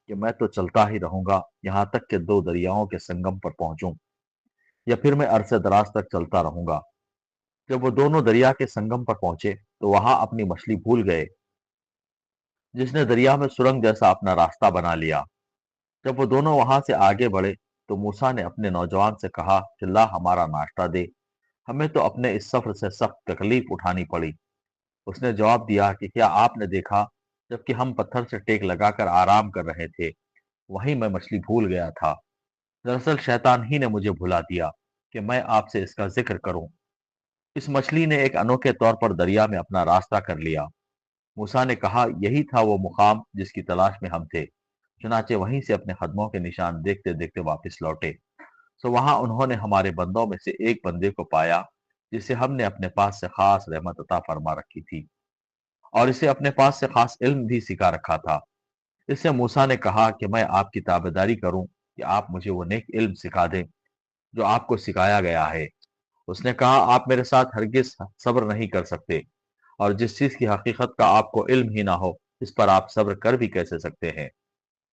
کہ मैं तो चलता ही रहूंगा यहाँ तक कि दो दरियाओं के संगम पर पहुंचूं, या फिर मैं अरसे दराज तक चलता रहूंगा। जब वो दोनों दरिया के संगम पर पहुंचे तो वहां अपनी मछली भूल गए, जिसने दरिया में सुरंग जैसा अपना रास्ता बना लिया। जब वो दोनों वहां से आगे बढ़े तो मूसा ने अपने नौजवान से कहा कि ला हमारा नाश्ता दे, हमें तो अपने इस सफर से सख्त तकलीफ उठानी पड़ी। उसने जवाब दिया कि क्या आपने देखा, जबकि हम पत्थर से टेक लगाकर आराम कर रहे थे, वहीं मैं मछली भूल गया था। दरअसल शैतान ही ने मुझे भुला दिया कि मैं आपसे इसका जिक्र करूं। इस मछली ने एक अनोखे तौर पर दरिया में अपना रास्ता कर लिया। मूसा ने कहा, यही था वो मुकाम जिसकी तलाश में हम थे। चुनाचे वहीं से अपने कदमों के निशान देखते देखते वापस लौटे। सो वहां उन्होंने हमारे बंदों में से एक बंदे को पाया, जिसे हमने अपने पास से खास रहमत अता फरमा रखी थी, और इसे अपने पास से खास इल्म भी सिखा रखा था। इससे मूसा ने कहा कि मैं आपकी ताबेदारी करूं कि आप मुझे वो नेक इल्म सिखा दें जो आपको सिखाया गया है। उसने कहा, आप मेरे साथ हरगिज सब्र नहीं कर सकते, और जिस चीज की हकीकत का आपको इल्म ही ना हो, इस पर आप सब्र कर भी कैसे सकते हैं।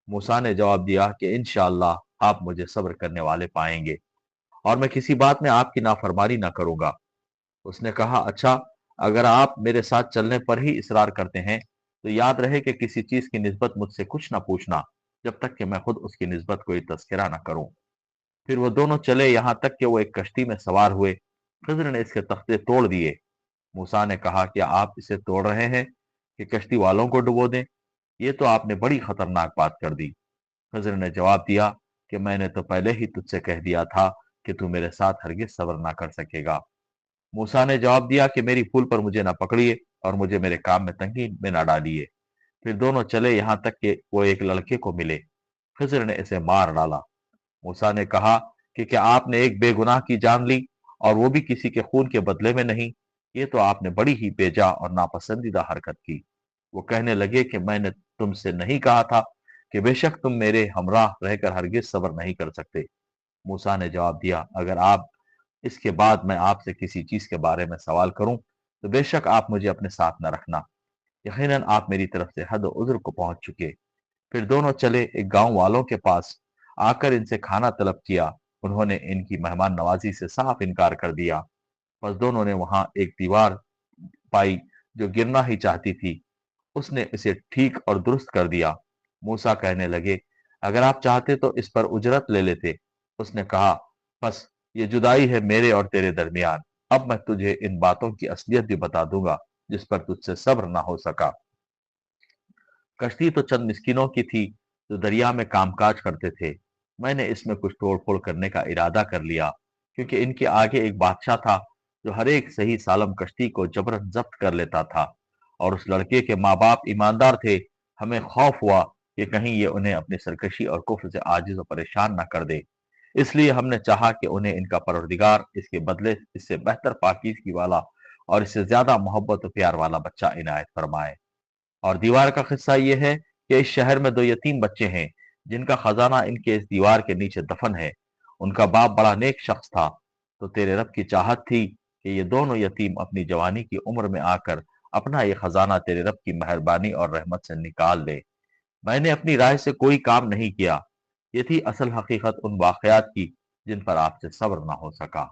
मूसा ने जवाब दिया कि इंशाअल्लाह आप मुझे सब्र करने वाले पाएंगे, और मैं किसी बात में आपकी नाफरमानी ना करूंगा। उसने कहा, अच्छा, अगर आप मेरे साथ चलने पर ही इसरार करते हैं तो याद रहे कि किसी चीज की निस्बत मुझसे कुछ ना पूछना, जब तक कि मैं खुद उसकी निस्बत कोई तस्करा ना करूं। फिर वो दोनों चले यहाँ तक कि वो एक कश्ती में सवार हुए। खिज्र ने इसके तख्ते तोड़ दिए। मूसा ने कहा, क्या आप इसे तोड़ रहे हैं कि कश्ती वालों को डुबो दें? ये तो आपने बड़ी खतरनाक बात कर दी। खिज्र ने जवाब दिया कि मैंने तो पहले ही तुझसे कह दिया था कि तू मेरे साथ हरगिज सब्र ना कर सकेगा। मूसा ने जवाब दिया कि मेरी भूल पर मुझे ना पकड़िए और मुझे मेरे काम में तंगी में ना डालिए। फिर दोनों चले यहाँ तक कि वो एक लड़के को मिले। खिज्र ने इसे मार डाला। मूसा ने कहा कि क्या आपने एक बेगुनाह की जान ली, और वो भी किसी के खून के बदले में नहीं? ये तो आपने बड़ी ही बेजा और नापसंदीदा हरकत की। वो कहने लगे कि मैंने तुमसे नहीं कहा था कि बेशक तुम मेरे हमराह रहकर हरगिज सब्र नहीं कर सकते। मूसा ने जवाब दिया, अगर आप इसके बाद मैं आपसे किसी चीज के बारे में सवाल करूं तो बेशक आप मुझे अपने साथ न रखना। यकीनन आप मेरी तरफ से हद उज्र को पहुंच चुके। फिर दोनों चले एक गांव वालों के पास। आकर इनसे खाना तलब किया। उन्होंने इनकी मेहमान नवाजी से साफ इनकार कर दिया। बस दोनों ने वहां एक दीवार पाई जो गिरना ही चाहती थी। उसने इसे ठीक और दुरुस्त कर दिया। मूसा कहने लगे, अगर आप चाहते तो इस पर उजरत ले लेते। उसने कहा, बस ये जुदाई है मेरे और तेरे दरमियान। अब मैं तुझे इन बातों की असलियत भी बता दूंगा जिस पर तुझसे सब्र ना हो सका। कश्ती तो चंद मिस्किनों की थी जो दरिया में कामकाज करते थे। मैंने इसमें कुछ तोड़ फोड़ करने का इरादा कर लिया, क्योंकि इनके आगे एक बादशाह था जो हर एक सही सालम कश्ती को जबरन जब्त कर लेता था, और उस लड़के के माँ बाप ईमानदार थे। हमें खौफ हुआ कि कहीं ये उन्हें अपनी सरकशी और कुफ्र से आजिज और परेशान न कर दे। इसलिए हमने चाहा कि उन्हें इनका परवरदिगार इसके बदले इससे बेहतर पाकीज़गी वाला और इससे ज्यादा मोहब्बत और प्यार वाला बच्चा इनायत फरमाए। और दीवार का किस्सा ये है कि इस शहर में दो यतीम बच्चे हैं जिनका खजाना इनके इस दीवार के नीचे दफन है। उनका बाप बड़ा नेक शख्स था। तो तेरे रब की चाहत थी कि ये दोनों यतीम अपनी जवानी की उम्र में आकर अपना ये खजाना तेरे रब की मेहरबानी और रहमत से निकाल ले। मैंने अपनी राय से कोई काम नहीं किया। ये थी असल हकीकत उन वाकयात की जिन पर आपसे सब्र ना हो सका।